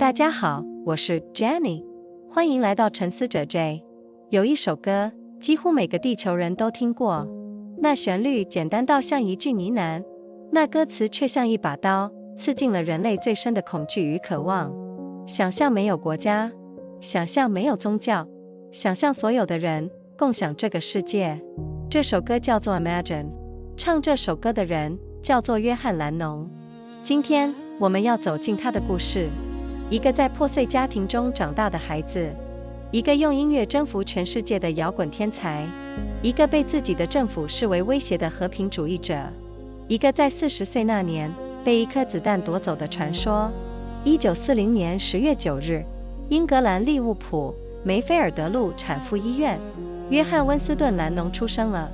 大家好，我是 Jenny， 欢迎来到沉思者 J。 有一首歌，几乎每个地球人都听过，那旋律简单到像一句呢喃，那歌词却像一把刀，刺进了人类最深的恐惧与渴望。想象没有国家，想象没有宗教，想象所有的人共享这个世界。这首歌叫做 Imagine， 唱这首歌的人叫做约翰蓝儂。今天我们要走进他的故事，一个在破碎家庭中长大的孩子，一个用音乐征服全世界的摇滚天才，一个被自己的政府视为威胁的和平主义者，一个在40岁那年被一颗子弹夺走的传说。1940年10月9日，英格兰利物浦梅菲尔德路产妇医院，约翰温斯顿蓝儂出生了。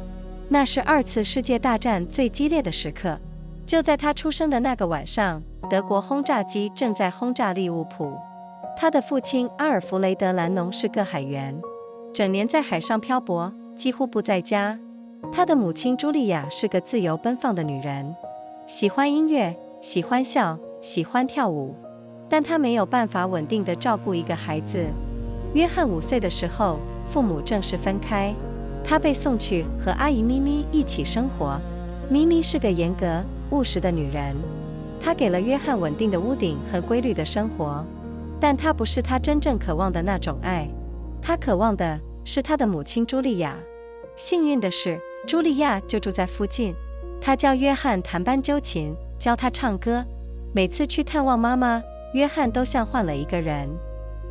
那是2次世界大战最激烈的时刻，就在他出生的那个晚上，德国轰炸机正在轰炸利物浦。他的父亲阿尔弗雷德·蓝儂是个海员，整年在海上漂泊，几乎不在家。他的母亲茱莉亚是个自由奔放的女人，喜欢音乐，喜欢笑，喜欢跳舞，但她没有办法稳定地照顾一个孩子。约翰5岁的时候，父母正式分开，他被送去和阿姨咪咪一起生活。咪咪是个严格务实的女人，她给了约翰稳定的屋顶和规律的生活，但她不是他真正渴望的那种爱，他渴望的是他的母亲茱莉亚。幸运的是，茱莉亚就住在附近，她教约翰弹班鸠琴，教他唱歌。每次去探望妈妈，约翰都像换了一个人，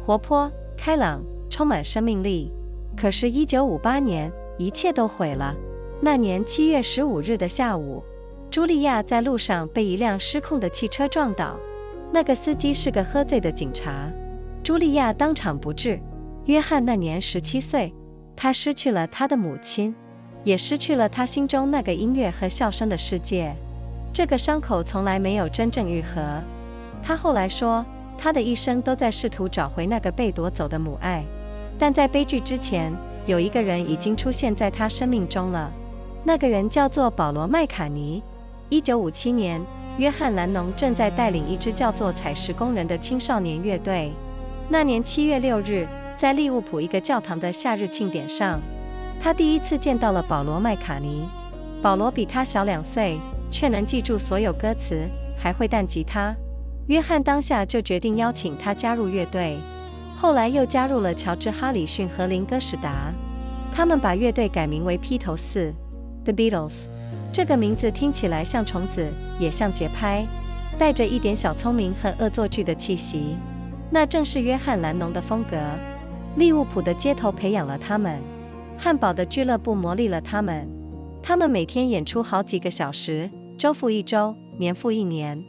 活泼、开朗，充满生命力。可是1958年，一切都毁了。那年7月15日的下午，茱莉亚在路上被一辆失控的汽车撞倒，那个司机是个喝醉的警察，茱莉亚当场不治。约翰那年17岁，他失去了他的母亲，也失去了他心中那个音乐和笑声的世界。这个伤口从来没有真正愈合。他后来说，他的一生都在试图找回那个被夺走的母爱，但在悲剧之前，有一个人已经出现在他生命中了。那个人叫做保罗麦卡尼。1957年，约翰蓝儂正在带领一支叫做采石工人的青少年乐队。那年7月6日，在利物浦一个教堂的夏日庆典上，他第一次见到了保罗麦卡尼。保罗比他小2岁，却能记住所有歌词，还会弹吉他。约翰当下就决定邀请他加入乐队，后来又加入了乔治·哈里逊和林戈·史达。他们把乐队改名为披头四 The Beatles。 这个名字听起来像虫子，也像节拍，带着一点小聪明和恶作剧的气息。那正是约翰蓝儂的风格。利物浦的街头培养了他们，汉堡的俱乐部磨砺了他们。他们每天演出好几个小时，周复一周，年复一年。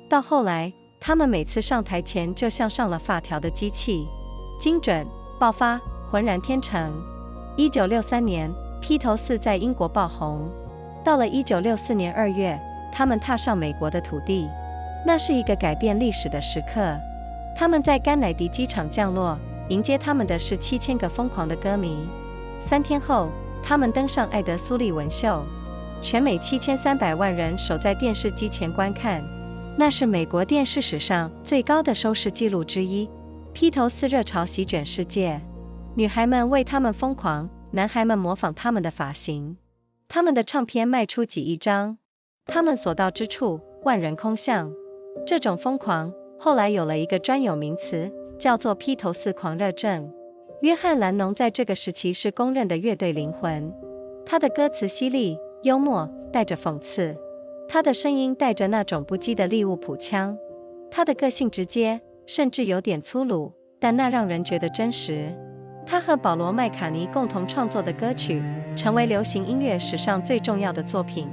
到后来，他们每次上台前就像上了发条的机器，精准、爆发，浑然天成。1963年，披头四在英国爆红。到了1964年2月，他们踏上美国的土地，那是一个改变历史的时刻。他们在甘乃迪机场降落，迎接他们的是7000个疯狂的歌迷。3天后，他们登上艾德苏利文秀，全美7300万人守在电视机前观看，那是美国电视史上最高的收视纪录之一。披头四热潮席卷世界，女孩们为他们疯狂，男孩们模仿他们的发型。他们的唱片卖出几亿张，他们所到之处，万人空巷。这种疯狂后来有了一个专有名词，叫做披头四狂热症。约翰蓝儂在这个时期是公认的乐队灵魂。他的歌词犀利、幽默，带着讽刺。他的声音带着那种不羁的利物浦腔。他的个性直接，甚至有点粗鲁，但那让人觉得真实。他和保罗麦卡尼共同创作的歌曲成为流行音乐史上最重要的作品。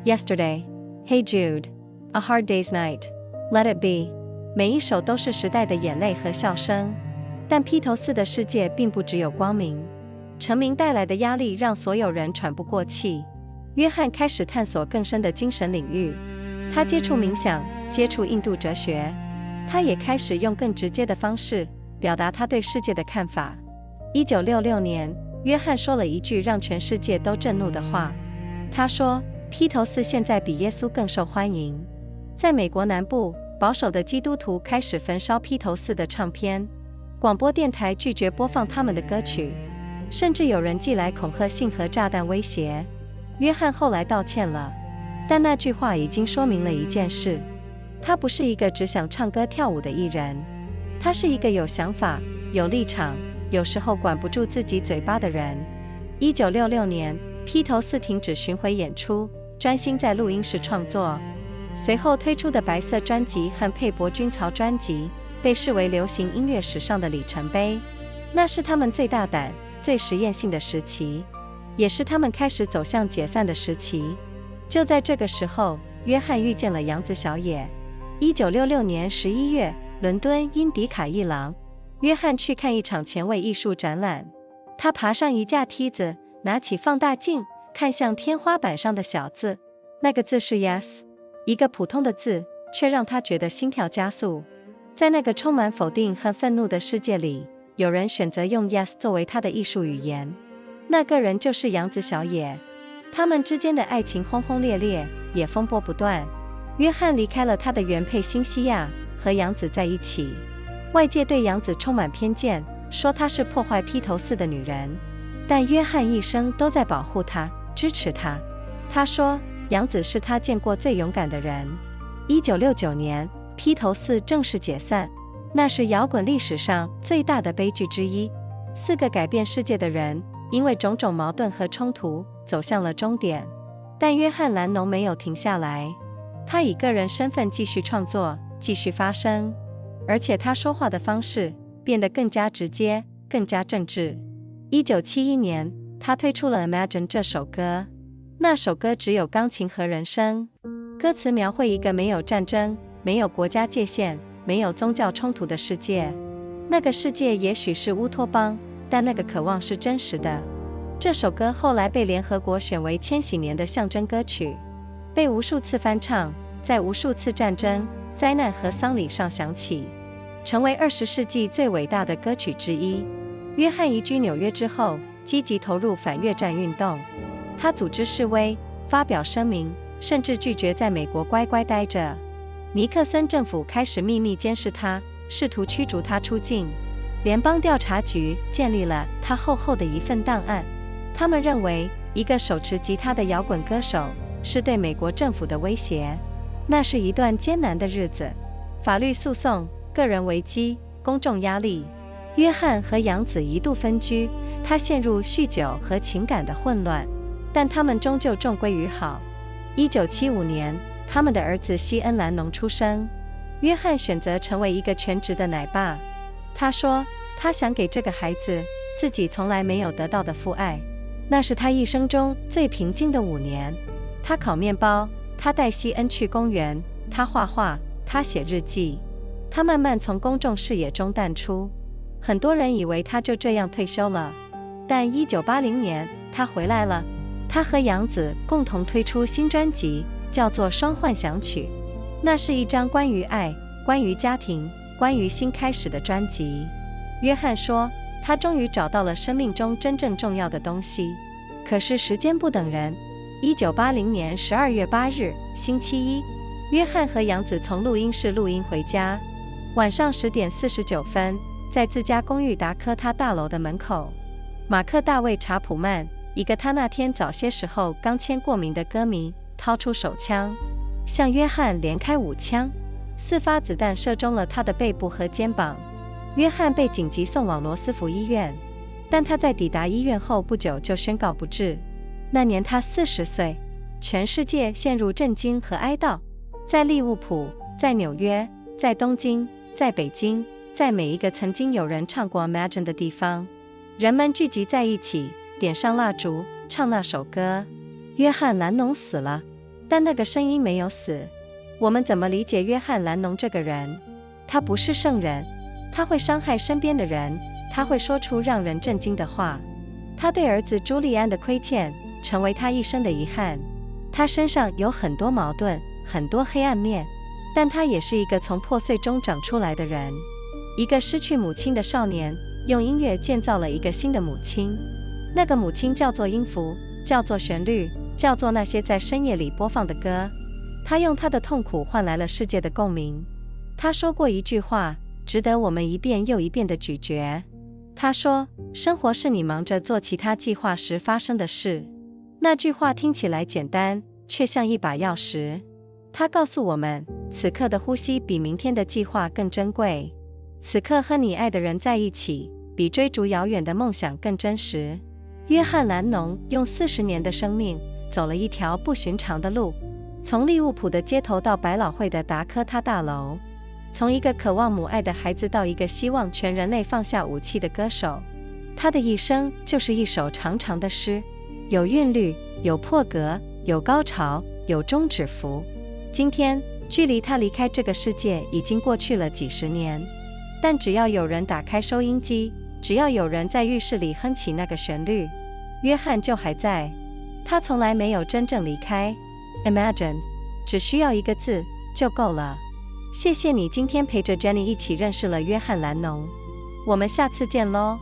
Yesterday, Hey Jude, A Hard Day's Night, Let It Be， 每一首都是时代的眼泪和笑声。但披头四的世界并不只有光明，成名带来的压力让所有人喘不过气。约翰开始探索更深的精神领域，他接触冥想，接触印度哲学，他也开始用更直接的方式表达他对世界的看法。1966年，约翰说了一句让全世界都震怒的话。他说，披头四现在比耶稣更受欢迎。在美国南部，保守的基督徒开始焚烧披头四的唱片，广播电台拒绝播放他们的歌曲，甚至有人寄来恐吓信和炸弹威胁。约翰后来道歉了，但那句话已经说明了一件事：他不是一个只想唱歌跳舞的艺人，他是一个有想法、有立场，有时候管不住自己嘴巴的人。1966年，披头四停止巡回演出，专心在录音室创作。随后推出的白色专辑和佩伯军曹专辑被视为流行音乐史上的里程碑，那是他们最大胆、最实验性的时期，也是他们开始走向解散的时期。就在这个时候，约翰遇见了杨子小野。1966年11月，伦敦因迪卡一郎，约翰去看一场前卫艺术展览。他爬上一架梯子，拿起放大镜，看向天花板上的小字，那个字是 Yes， 一个普通的字，却让他觉得心跳加速。在那个充满否定和愤怒的世界里，有人选择用 Yes 作为他的艺术语言，那个人就是杨子小野。他们之间的爱情轰轰烈烈，也风波不断。约翰离开了他的原配辛西亚，和杨子在一起。外界对杨子充满偏见，说她是破坏披头四的女人，但约翰一生都在保护她，支持她。他说，杨子是他见过最勇敢的人。1969年，披头四正式解散，那是摇滚历史上最大的悲剧之一。4个改变世界的人，因为种种矛盾和冲突，走向了终点。但约翰蓝儂没有停下来，他以个人身份继续创作，继续发声，而且他说话的方式变得更加直接，更加政治。1971年，他推出了 Imagine 这首歌，那首歌只有钢琴和人声，歌词描绘一个没有战争、没有国家界限、没有宗教冲突的世界。那个世界也许是乌托邦，但那个渴望是真实的。这首歌后来被联合国选为千禧年的象征歌曲，被无数次翻唱，在无数次战争、灾难和丧礼上响起，成为20世纪最伟大的歌曲之一。约翰移居纽约之后，积极投入反越战运动，他组织示威，发表声明，甚至拒绝在美国乖乖待着。尼克森政府开始秘密监视他，试图驱逐他出境。联邦调查局建立了他厚厚的一份档案，他们认为一个手持吉他的摇滚歌手是对美国政府的威胁。那是一段艰难的日子，法律诉讼、个人危机、公众压力。约翰和杨子一度分居，他陷入酗酒和情感的混乱，但他们终究重归于好。1975年，他们的儿子西恩·蓝儂出生。约翰选择成为一个全职的奶爸。他说，他想给这个孩子自己从来没有得到的父爱。那是他一生中最平静的5年。他烤面包，他带西恩去公园，他画画，他写日记。他慢慢从公众视野中淡出，很多人以为他就这样退休了。但1980年，他回来了。他和杨子共同推出新专辑，叫做《双幻想曲》。那是一张关于爱、关于家庭、关于新开始的专辑。约翰说，他终于找到了生命中真正重要的东西。可是时间不等人。1980年12月8日，星期一，约翰和杨子从录音室录音回家。晚上10点49分，在自家公寓达科他大楼的门口，马克·大卫·查普曼，一个他那天早些时候刚签过名的歌迷，掏出手枪，向约翰连开5枪，4发子弹射中了他的背部和肩膀。约翰被紧急送往罗斯福医院，但他在抵达医院后不久就宣告不治。那年他40岁，全世界陷入震惊和哀悼。在利物浦，在纽约，在东京，在北京，在每一个曾经有人唱过 Imagine 的地方，人们聚集在一起，点上蜡烛，唱那首歌。约翰蓝儂死了，但那个声音没有死。我们怎么理解约翰蓝儂这个人？他不是圣人，他会伤害身边的人，他会说出让人震惊的话。他对儿子朱利安的亏欠成为他一生的遗憾。他身上有很多矛盾，很多黑暗面，但他也是一个从破碎中长出来的人。一个失去母亲的少年，用音乐建造了一个新的母亲。那个母亲叫做音符，叫做旋律，叫做那些在深夜里播放的歌。他用他的痛苦换来了世界的共鸣。他说过一句话，值得我们一遍又一遍的咀嚼。他说，生活是你忙着做其他计划时发生的事。那句话听起来简单，却像一把钥匙。他告诉我们，此刻的呼吸比明天的计划更珍贵。此刻和你爱的人在一起，比追逐遥远的梦想更真实。约翰·蓝儂用40年的生命，走了一条不寻常的路，从利物浦的街头到百老汇的达科他大楼，从一个渴望母爱的孩子到一个希望全人类放下武器的歌手。他的一生就是一首长长的诗，有韵律，有破格，有高潮，有终止符。今天，距离他离开这个世界已经过去了几十年，但只要有人打开收音机，只要有人在浴室里哼起那个旋律，约翰就还在。他从来没有真正离开。Imagine， 只需要一个字就够了。谢谢你今天陪着 Jenny 一起认识了约翰·蓝儂，我们下次见咯。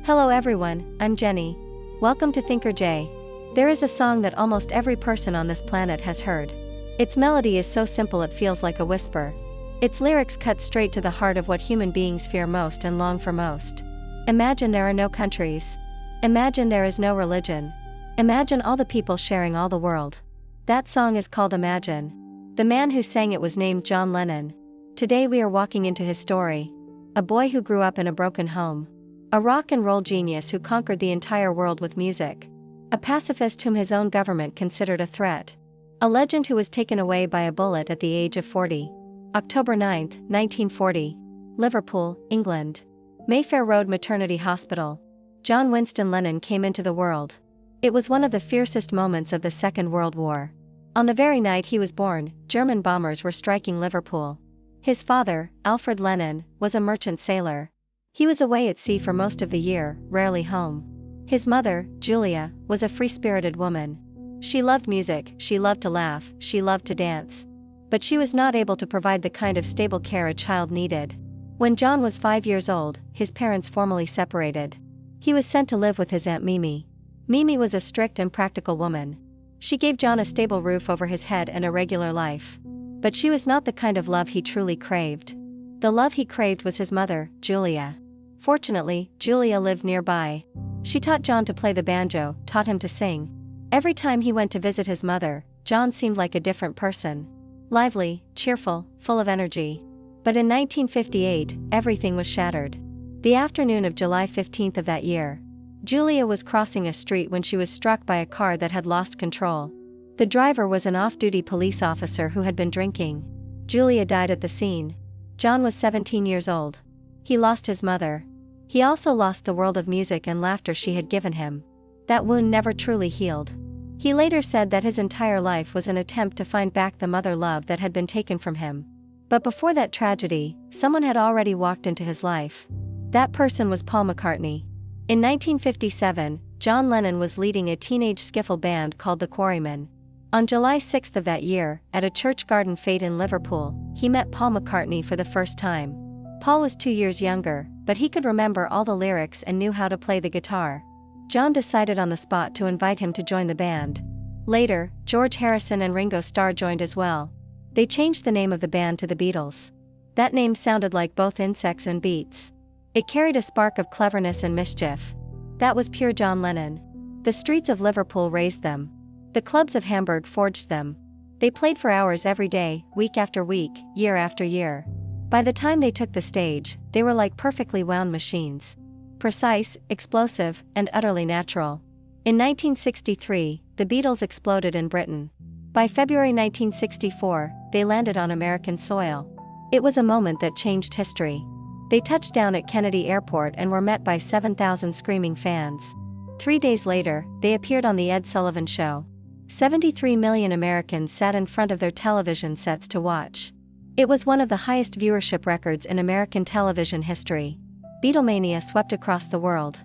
Hello everyone, I'm Jenny. Welcome to Thinker J. There is a song that almost every person on this planet has heard. Its melody is so simple it feels like a whisper. Its lyrics cut straight to the heart of what human beings fear most and long for most. Imagine there are no countries. Imagine there is no religion. Imagine all the people sharing all the world. That song is called Imagine. The man who sang it was named John Lennon. Today we are walking into his story. A boy who grew up in a broken home. A rock and roll genius who conquered the entire world with music. A pacifist whom his own government considered a threat. A legend who was taken away by a bullet at the age of 40. October 9, 1940. Liverpool, England. Mayfair Road Maternity Hospital. John Winston Lennon came into the world. It was one of the fiercest moments of the Second World War. On the very night he was born, German bombers were striking Liverpool. His father, Alfred Lennon, was a merchant sailor. He was away at sea for most of the year, rarely home. His mother, Julia, was a free-spirited woman. She loved music, she loved to laugh, she loved to dance. But she was not able to provide the kind of stable care a child needed. When John was 5 years old, his parents formally separated. He was sent to live with his Aunt Mimi. Mimi was a strict and practical woman. She gave John a stable roof over his head and a regular life. But she was not the kind of love he truly craved. The love he craved was his mother, Julia. Fortunately, Julia lived nearby. She taught John to play the banjo, taught him to sing. Every time he went to visit his mother, John seemed like a different person. Lively, cheerful, full of energy. But in 1958, everything was shattered. The afternoon of July 15th of that year, Julia was crossing a street when she was struck by a car that had lost control. The driver was an off-duty police officer who had been drinking. Julia died at the scene. John was 17 years old. He lost his mother. He also lost the world of music and laughter she had given him. That wound never truly healed. He later said that his entire life was an attempt to find back the mother love that had been taken from him. But before that tragedy, someone had already walked into his life. That person was Paul McCartney. In 1957, John Lennon was leading a teenage skiffle band called the Quarrymen. On July 6 of that year, at a church garden fete in Liverpool, he met Paul McCartney for the first time. Paul was 2 years younger, but he could remember all the lyrics and knew how to play the guitar. John decided on the spot to invite him to join the band. Later, George Harrison and Ringo Starr joined as well. They changed the name of the band to the Beatles. That name sounded like both insects and beats. It carried a spark of cleverness and mischief. That was pure John Lennon. The streets of Liverpool raised them. The clubs of Hamburg forged them. They played for hours every day, week after week, year after year. By the time they took the stage, they were like perfectly wound machines. Precise, explosive, and utterly natural. In 1963, the Beatles exploded in Britain. By February 1964, they landed on American soil. It was a moment that changed history. They touched down at Kennedy Airport and were met by 7,000 screaming fans. 3 days later, they appeared on The Ed Sullivan Show. 73 million Americans sat in front of their television sets to watch. It was one of the highest viewership records in American television history. Beatlemania swept across the world.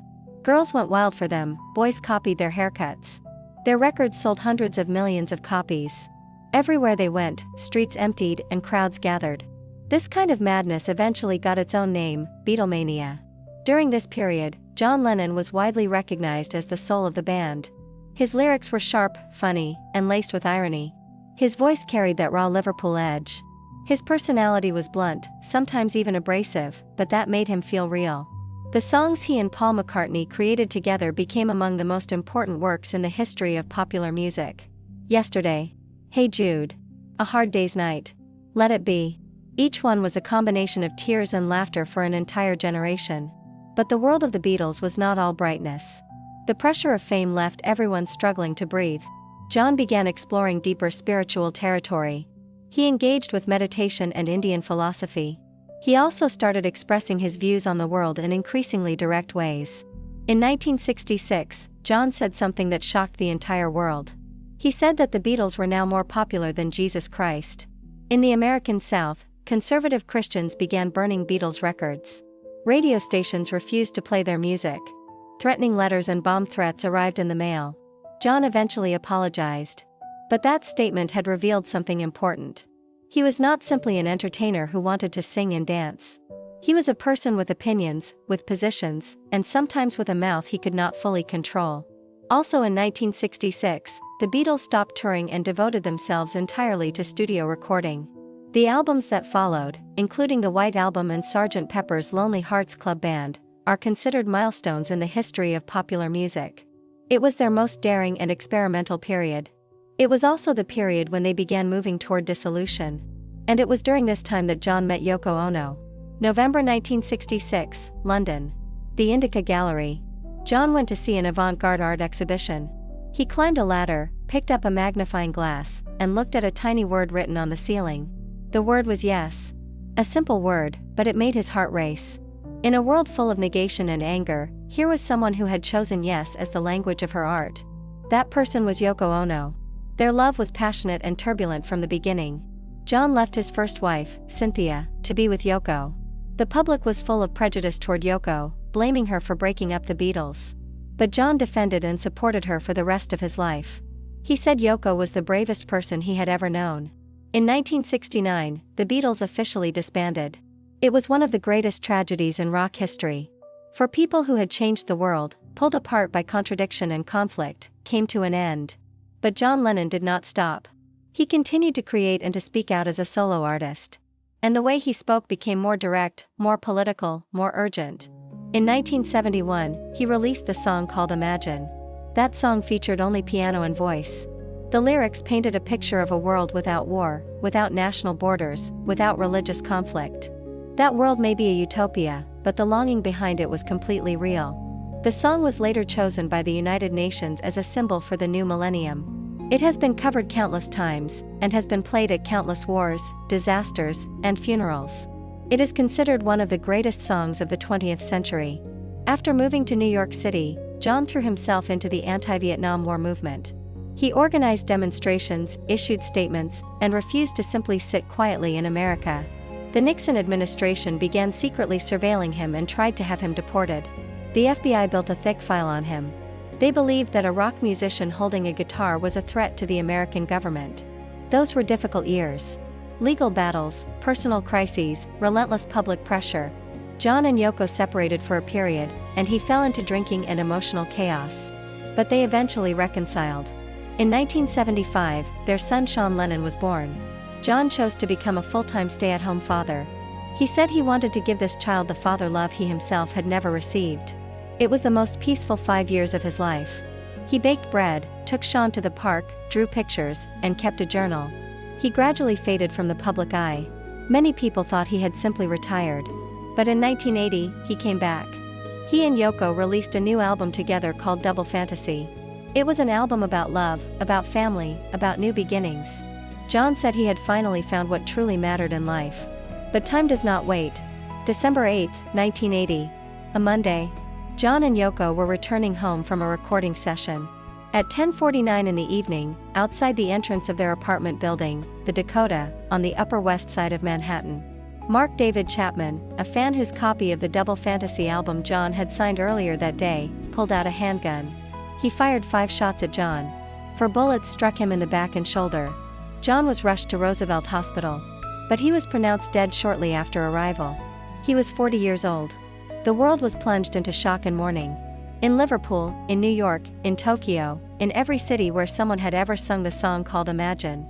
Girls went wild for them, boys copied their haircuts. Their records sold hundreds of millions of copies. Everywhere they went, streets emptied and crowds gathered. This kind of madness eventually got its own name, Beatlemania. During this period, John Lennon was widely recognized as the soul of the band. His lyrics were sharp, funny, and laced with irony. His voice carried that raw Liverpool edge. His personality was blunt, sometimes even abrasive, but that made him feel real. The songs he and Paul McCartney created together became among the most important works in the history of popular music. Yesterday, Hey Jude, A Hard Day's Night, Let It Be. Each one was a combination of tears and laughter for an entire generation. But the world of the Beatles was not all brightness. The pressure of fame left everyone struggling to breathe. John began exploring deeper spiritual territory. He engaged with meditation and Indian philosophy. He also started expressing his views on the world in increasingly direct ways. In 1966, John said something that shocked the entire world. He said that the Beatles were now more popular than Jesus Christ. In the American South, conservative Christians began burning Beatles records. Radio stations refused to play their music. Threatening letters and bomb threats arrived in the mail. John eventually apologized. But that statement had revealed something important. He was not simply an entertainer who wanted to sing and dance. He was a person with opinions, with positions, and sometimes with a mouth he could not fully control. Also in 1966, the Beatles stopped touring and devoted themselves entirely to studio recording. The albums that followed, including the White Album and Sgt. Pepper's Lonely Hearts Club Band, are considered milestones in the history of popular music. It was their most daring and experimental period. It was also the period when they began moving toward dissolution. And it was during this time that John met Yoko Ono. November 1966, London. The Indica Gallery. John went to see an avant-garde art exhibition. He climbed a ladder, picked up a magnifying glass, and looked at a tiny word written on the ceiling. The word was yes. A simple word, but it made his heart race. In a world full of negation and anger, here was someone who had chosen yes as the language of her art. That person was Yoko Ono. Their love was passionate and turbulent from the beginning. John left his first wife, Cynthia, to be with Yoko. The public was full of prejudice toward Yoko, blaming her for breaking up the Beatles. But John defended and supported her for the rest of his life. He said Yoko was the bravest person he had ever known. In 1969, the Beatles officially disbanded. It was one of the greatest tragedies in rock history. For people who had changed the world, pulled apart by contradiction and conflict, came to an end. But John Lennon did not stop. He continued to create and to speak out as a solo artist. And the way he spoke became more direct, more political, more urgent. In 1971, he released the song called Imagine. That song featured only piano and voice. The lyrics painted a picture of a world without war, without national borders, without religious conflict. That world may be a utopia, but the longing behind it was completely real. The song was later chosen by the United Nations as a symbol for the new millennium. It has been covered countless times, and has been played at countless wars, disasters, and funerals. It is considered one of the greatest songs of the 20th century. After moving to New York City, John threw himself into the anti-Vietnam War movement. He organized demonstrations, issued statements, and refused to simply sit quietly in America. The Nixon administration began secretly surveilling him and tried to have him deported. The FBI built a thick file on him. They believed that a rock musician holding a guitar was a threat to the American government. Those were difficult years. Legal battles, personal crises, relentless public pressure. John and Yoko separated for a period, and he fell into drinking and emotional chaos. But they eventually reconciled. In 1975, their son John Lennon was born. John chose to become a full-time stay-at-home father. He said he wanted to give this child the father love he himself had never received. It was the most peaceful 5 years of his life. He baked bread, took Sean to the park, drew pictures, and kept a journal. He gradually faded from the public eye. Many people thought he had simply retired. But in 1980, he came back. He and Yoko released a new album together called Double Fantasy. It was an album about love, about family, about new beginnings. John said he had finally found what truly mattered in life. But time does not wait. December 8, 1980. A Monday. John and Yoko were returning home from a recording session. At 10:49 in the evening, outside the entrance of their apartment building, the Dakota, on the Upper West Side of Manhattan, Mark David Chapman, a fan whose copy of the Double Fantasy album John had signed earlier that day, pulled out a handgun. He fired 5 shots at John. 4 bullets struck him in the back and shoulder. John was rushed to Roosevelt Hospital. But he was pronounced dead shortly after arrival. He was 40 years old. The world was plunged into shock and mourning. In Liverpool, in New York, in Tokyo, in every city where someone had ever sung the song called Imagine,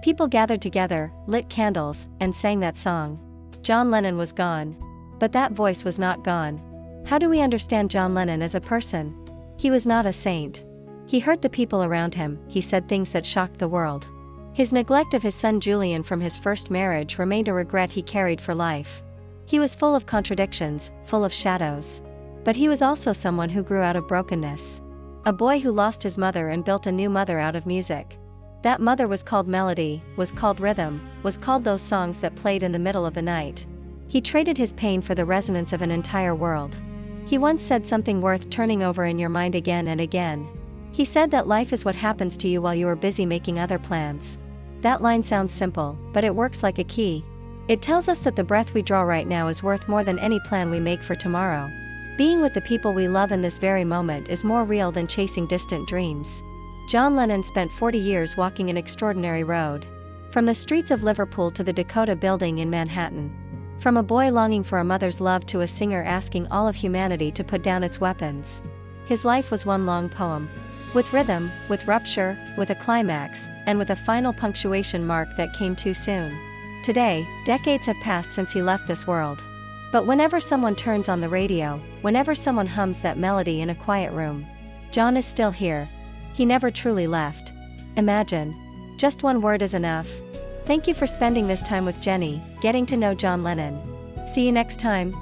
People gathered together, lit candles, and sang that song. John Lennon was gone. But that voice was not gone. How do we understand John Lennon as a person? He was not a saint. He hurt the people around him, he said things that shocked the world. His neglect of his son Julian from his first marriage remained a regret he carried for life. He was full of contradictions, full of shadows. But he was also someone who grew out of brokenness. A boy who lost his mother and built a new mother out of music. That mother was called melody, was called rhythm, was called those songs that played in the middle of the night. He traded his pain for the resonance of an entire world. He once said something worth turning over in your mind again and again. He said that life is what happens to you while you are busy making other plans. That line sounds simple, but it works like a key. It tells us that the breath we draw right now is worth more than any plan we make for tomorrow. Being with the people we love in this very moment is more real than chasing distant dreams. John Lennon spent 40 years walking an extraordinary road. From the streets of Liverpool to the Dakota Building in Manhattan. From a boy longing for a mother's love to a singer asking all of humanity to put down its weapons. His life was one long poem. With rhythm, with rupture, with a climax, and with a final punctuation mark that came too soon. Today, decades have passed since he left this world. But whenever someone turns on the radio, whenever someone hums that melody in a quiet room, John is still here. He never truly left. Imagine. Just one word is enough. Thank you for spending this time with Jenny, getting to know John Lennon. See you next time.